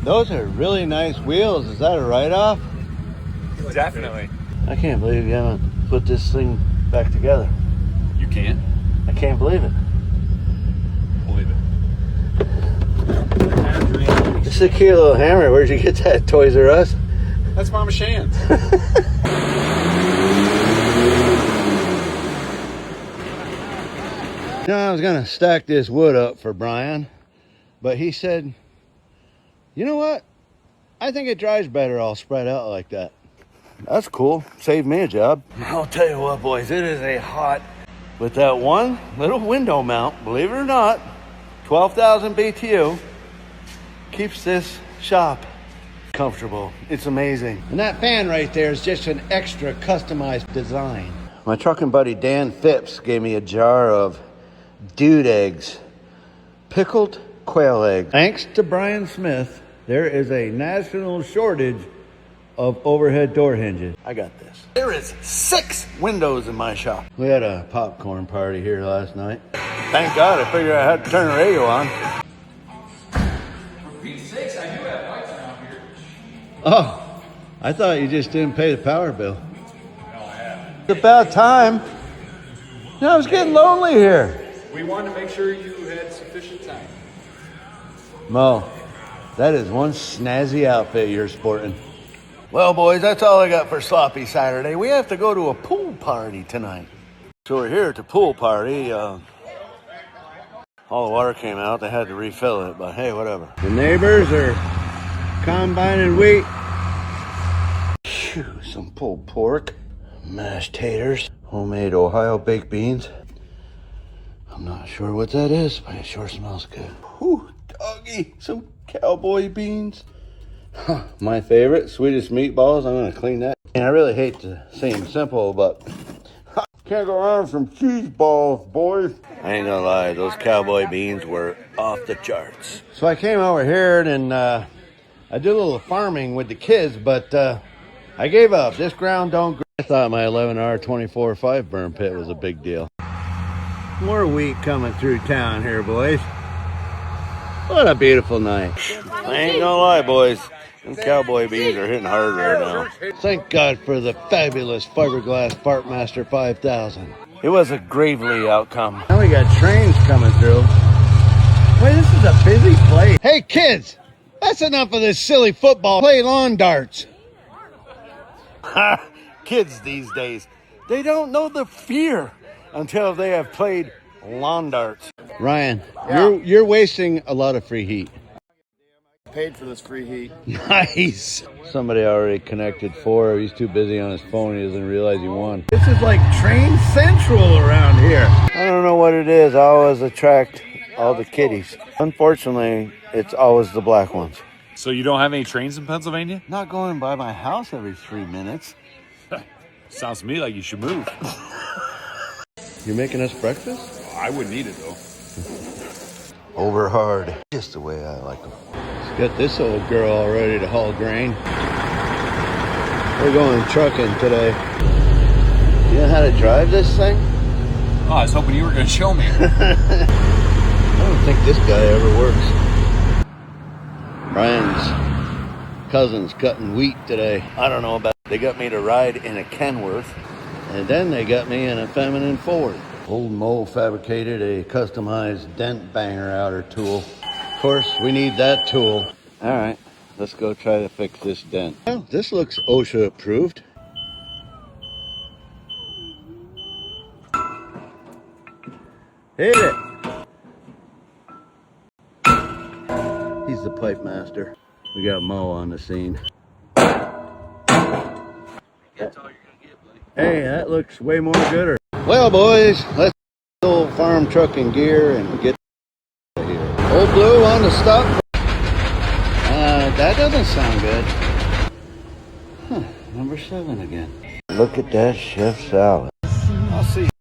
Those are really nice wheels. Is that a write-off? Definitely. I can't believe you haven't put this thing back together. You can't? I can't believe it. Believe it. This is a cute little hammer. Where'd you get that? Toys R Us? That's Mama Shan's. I was gonna stack this wood up for Brian, but he said, you know what? I think it dries better all spread out like that. That's cool. Saved me a job. I'll tell you what, boys, it is a hot, with that one little window mount, believe it or not, 12,000 BTU, keeps this shop comfortable. It's amazing. And that fan right there is just an extra customized design. My trucking buddy Dan Phipps gave me a jar of dude eggs, pickled quail eggs. Thanks to Brian Smith, there is a national shortage of overhead door hinges. I got this. There is 6 windows in my shop. We had a popcorn party here last night. Thank God I figured I had to turn the radio on. For Pete's sakes, I do have lights around here. Oh, I thought you just didn't pay the power bill. No, I haven't. It's about time. No, I was getting lonely here. We wanted to make sure you had sufficient time. Mo, that is one snazzy outfit you're sporting. Well, boys, that's all I got for Sloppy Saturday. We have to go to a pool party tonight. So we're here at the pool party. All the water came out. They had to refill it, but hey, whatever. The neighbors are combining wheat. Phew, some pulled pork, mashed taters, homemade Ohio baked beans. I'm not sure what that is, but it sure smells good. Whew, doggy, some cowboy beans. Huh, my favorite, sweetest meatballs. I'm gonna clean that. And I really hate to seem simple, but can't go wrong with some cheese balls, boys. I ain't gonna lie, those cowboy beans were off the charts. So I came over here and I did a little farming with the kids, but I gave up. This ground don't grow. I thought my 11R 24/5 burn pit was a big deal. More wheat coming through town here, boys. What a beautiful night. I ain't gonna lie, boys. Them cowboy beans are hitting hard right now. Thank God for the fabulous fiberglass Bartmaster 5000. It was a gravely outcome. Now we got trains coming through. Wait, this is a busy place. Hey, kids, that's enough of this silly football. Play lawn darts. Ha! Kids these days, they don't know the fear until they have played lawn darts. Ryan, you're wasting a lot of free heat. Paid for this free heat. Nice. Somebody already connected 4. He's too busy on his phone. He doesn't realize he won. This is like train central around here. I don't know what it is. I always attract all the kiddies. Unfortunately, it's always the black ones. So you don't have any trains in Pennsylvania? Not going by my house every 3 minutes. Sounds to me like you should move. You're making us breakfast? I wouldn't eat it, though. Over hard. Just the way I like them. Let's get this old girl all ready to haul grain. We're going trucking today. You know how to drive this thing? Oh, I was hoping you were going to show me. I don't think this guy ever works. Brian's cousin's cutting wheat today. I don't know about it. They got me to ride in a Kenworth, and then they got me in a feminine Ford. Old Mo fabricated a customized dent banger outer tool. Of course, we need that tool. All right, let's go try to fix this dent. Well, this looks OSHA approved. Hit it. He's the pipe master. We got Mo on the scene. Hey, that looks way more gooder. Well, boys, let's get old farm trucking gear and get out of here. Old Blue on the stop. That doesn't sound good. Huh, number 7 again. Look at that chef salad. I'll see you.